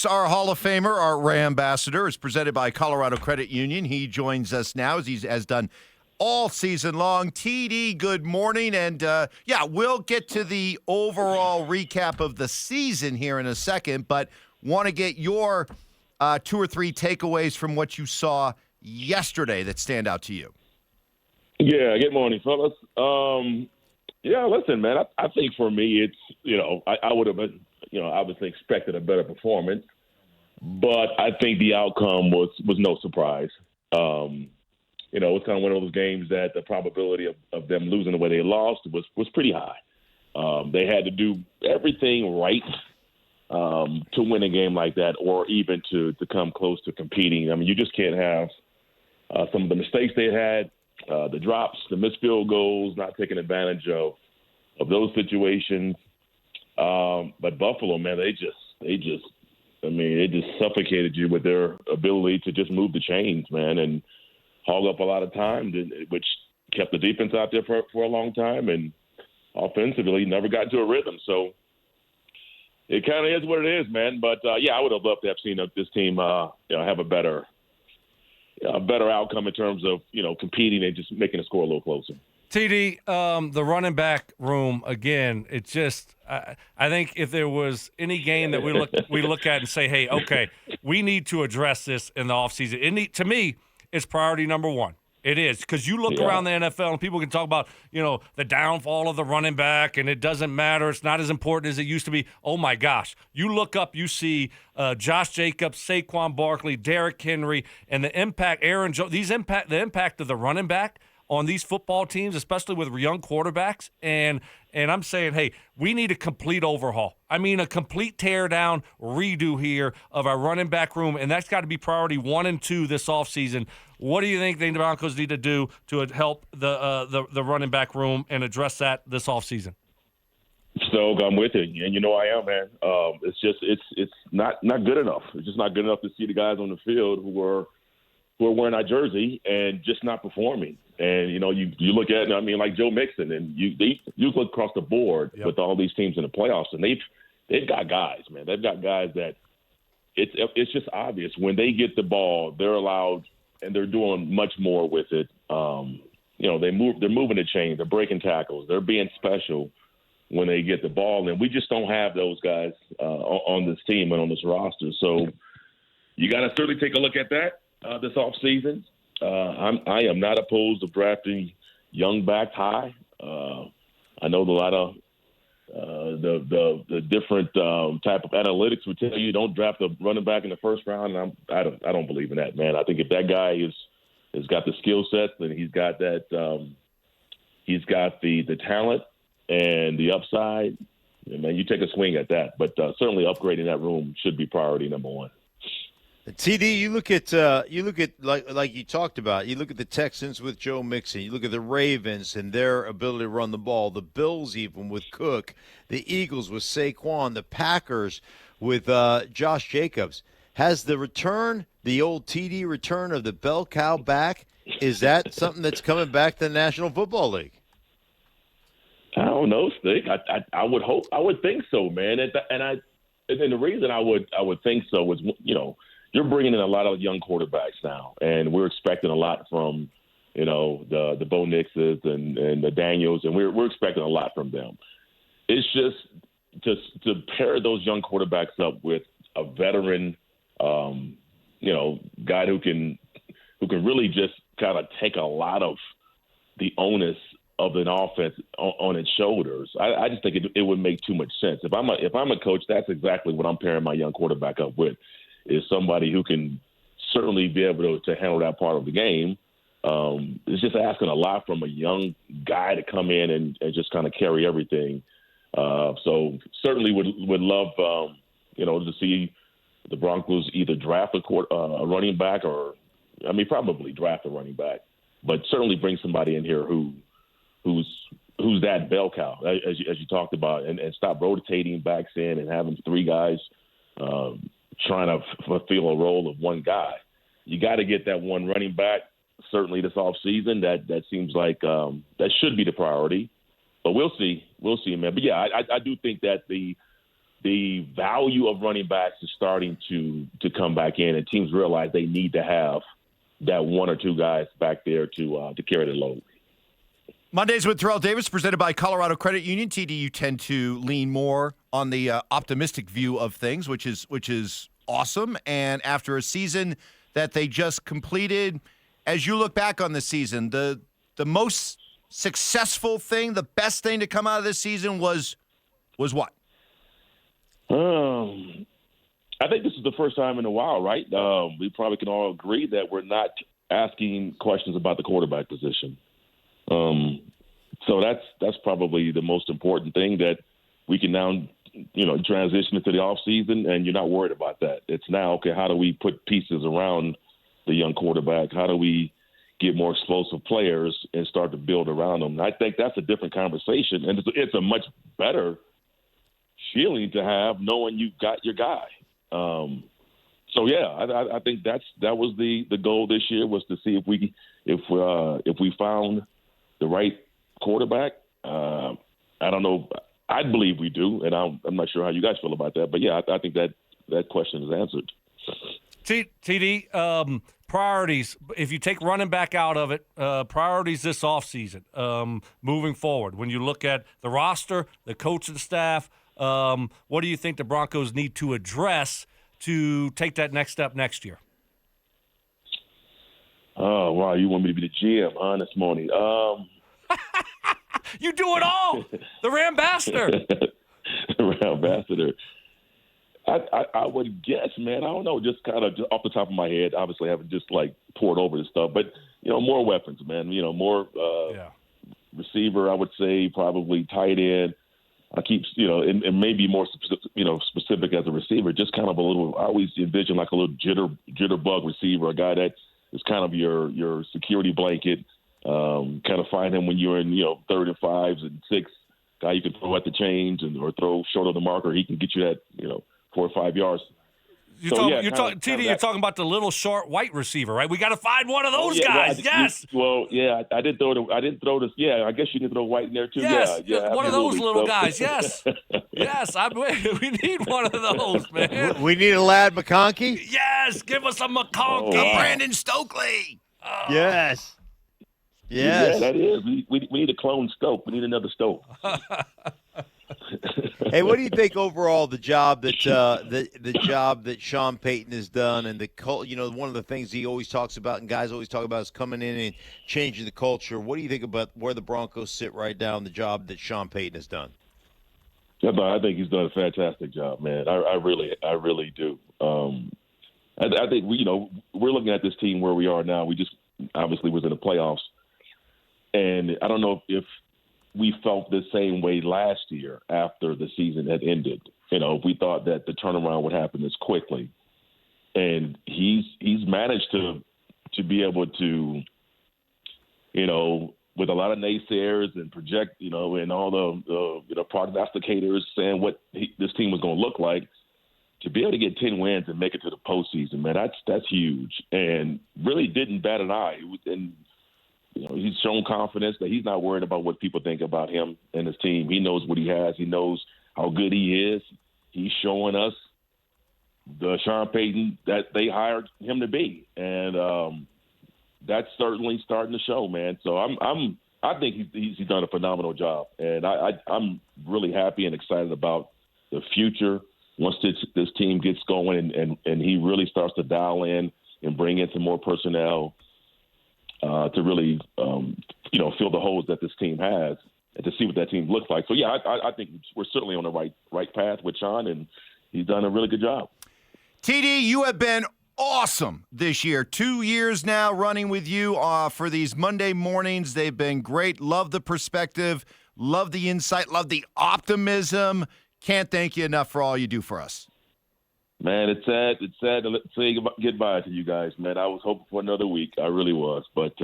Our Hall of Famer, our Ray Ambassador, is presented by Colorado Credit Union. He joins us now as he has done all season long. TD, good morning. And, we'll get to the overall recap of the season here in a second, but want to get your 2 or 3 takeaways from what you saw yesterday that stand out to you. Yeah, good morning, fellas. Listen, man, I think for me it's, I would have been, obviously expected a better performance, but I think the outcome was no surprise. It's kind of one of those games that the probability of them losing the way they lost was pretty high. They had to do everything right to win a game like that, or even to come close to competing. I mean, you just can't have some of the mistakes they had, the drops, the missed field goals, not taking advantage of those situations. But Buffalo, man, they just suffocated you with their ability to just move the chains, man, and hog up a lot of time, which kept the defense out there for a long time, and offensively never got into a rhythm. So it kind of is what it is, man. But I would have loved to have seen this team, have a better outcome in terms of competing and just making the score a little closer. TD, the running back room again. It's just I think if there was any game that we look at and say, hey, okay, we need to address this in the offseason. To me, it's priority number one. It is, because you look around the NFL and people can talk about, the downfall of the running back, and it doesn't matter. It's not as important as it used to be. Oh, my gosh. You look up, you see Josh Jacobs, Saquon Barkley, Derrick Henry, and the impact, Aaron Jones, the impact of the running back on these football teams, especially with young quarterbacks. And I'm saying, hey, we need a complete overhaul. I mean, a complete tear-down, redo here of our running back room, and that's got to be priority 1 and 2 this offseason. What do you think the Broncos need to do to help the running back room and address that this offseason? So I'm with you, and I am, man. It's not good enough. It's just not good enough to see the guys on the field who are wearing our jersey and just not performing. And, you look at, like Joe Mixon, and you look across the board with all these teams in the playoffs, and they've got guys, man. They've got guys that it's just obvious when they get the ball, they're allowed, and they're doing much more with it. They're moving the chain, they're breaking tackles, they're being special when they get the ball, and we just don't have those guys on this team and on this roster. So you got to certainly take a look at that this offseason. I am not opposed to drafting young backs high. I know a lot of the different type of analytics would tell you don't draft a running back in the first round, and I don't believe in that, man. I think if that guy has got the skill set, then he's got that he's got the talent and the upside, man, you take a swing at that. But certainly upgrading that room should be priority number one. TD, you look at like you talked about. You look at the Texans with Joe Mixon. You look at the Ravens and their ability to run the ball. The Bills even with Cook. The Eagles with Saquon. The Packers with Josh Jacobs. Has the return, the old TD return of the bell cow back? Is that something that's coming back to the National Football League? I don't know, Stick. I would think so, man. And the reason I would think so is you're bringing in a lot of young quarterbacks now, and we're expecting a lot from, the Bo Nixes and the Daniels, and we're expecting a lot from them. It's just to pair those young quarterbacks up with a veteran, guy who can really just kind of take a lot of the onus of an offense on its shoulders. I just think it would make too much sense. If I'm a coach, that's exactly what I'm pairing my young quarterback up with. Is somebody who can certainly be able to handle that part of the game. It's just asking a lot from a young guy to come in and just kind of carry everything. So certainly would love, to see the Broncos either draft a running back probably draft a running back, but certainly bring somebody in here who's that bell cow, as you talked about, and stop rotating backs in and having 3 guys trying to fulfill a role of one guy. You got to get that one running back, certainly this offseason. That seems like that should be the priority. But we'll see, man. But, yeah, I do think that the the value of running backs is starting to come back in, and teams realize they need to have that one or two guys back there to carry the load. Mondays with Terrell Davis, presented by Colorado Credit Union. TD, you tend to lean more on the optimistic view of things, which is awesome. And after a season that they just completed, as you look back on the season, the most successful thing, the best thing to come out of this season was what? I think this is the first time in a while, right? We probably can all agree that we're not asking questions about the quarterback position. So that's probably the most important thing, that we can now, transition into the offseason, and you're not worried about that. It's now, okay, how do we put pieces around the young quarterback? How do we get more explosive players and start to build around them? And I think that's a different conversation, and it's a much better feeling to have knowing you've got your guy. So yeah, I think that was the goal this year, was to see if we found the right quarterback. I don't know. I believe we do, and I'm not sure how you guys feel about that. But yeah, I think that question is answered. TD, priorities. If you take running back out of it, priorities this offseason, moving forward. When you look at the roster, the coaching staff, what do you think the Broncos need to address to take that next step next year? Oh, wow. You want me to be the GM, huh, this morning? You do it all. The Rambassador. The Rambassador. I would guess, man, I don't know, just kind of off the top of my head, obviously I haven't just poured over this stuff, but, more weapons, man, more receiver, I would say, probably tight end. I keep, and maybe more specific as a receiver, just kind of a little, I always envision like a little jitterbug receiver, a guy that is kind of your security blanket, kind of find him when you're in, 3rd and 5s and 6, guy you can throw at the chains or throw short of the marker. He can get you that, 4 or 5 yards. You're talking about the little short white receiver, right? We got to find one of those guys. Yes. I didn't throw this. Yeah, I guess you can throw White in there too. Yes. Yeah, one of those little guys. Yes. Yes. We need one of those, man. We need a Lad McConkey. Yes. Give us a McConkey. Brandon Stokley. Oh. Yes. Yeah, that is. We need a clone Stoke. We need another Stoke. Hey, what do you think overall the job that the job that Sean Payton has done, and one of the things he always talks about and guys always talk about is coming in and changing the culture. What do you think about where the Broncos sit right now in the job that Sean Payton has done? Yeah, I think he's done a fantastic job, man. I really do. I think we're looking at this team where we are now. We just obviously was in the playoffs, and I don't know if we felt the same way last year after the season had ended. We thought that the turnaround would happen this quickly, and he's managed to be able to, with a lot of naysayers and project, and all the prognosticators saying what this team was going to look like, to be able to get 10 wins and make it to the postseason, man, that's huge, and really didn't bat an eye. And he's shown confidence that he's not worried about what people think about him and his team. He knows what he has. He knows how good he is. He's showing us the Sean Payton that they hired him to be, and that's certainly starting to show, man. So I think he's done a phenomenal job, and I'm really happy and excited about the future once this team gets going and he really starts to dial in and bring in some more personnel. To really, fill the holes that this team has, and to see what that team looks like. So, yeah, I think we're certainly on the right path with Sean, and he's done a really good job. TD, you have been awesome this year. 2 years now running with you for these Monday mornings. They've been great. Love the perspective. Love the insight. Love the optimism. Can't thank you enough for all you do for us. Man, it's sad to say goodbye to you guys, man. I was hoping for another week. I really was. But,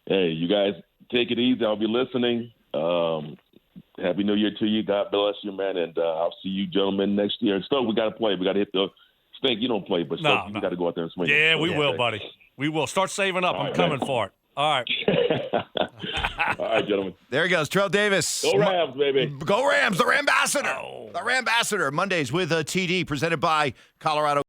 hey, you guys take it easy. I'll be listening. Happy New Year to you. God bless you, man. And I'll see you gentlemen next year. And Stoke, we got to play. We got to hit the stink. You don't play, but Stoke, you got to go out there and swing. Yeah, we will, buddy. We will. Start saving up. I'm coming for it. All right. All right, gentlemen. There he goes, Terrell Davis. Go Rams, baby. Go Rams, the Rambassador. The Rambassador. Mondays with TD, presented by Colorado.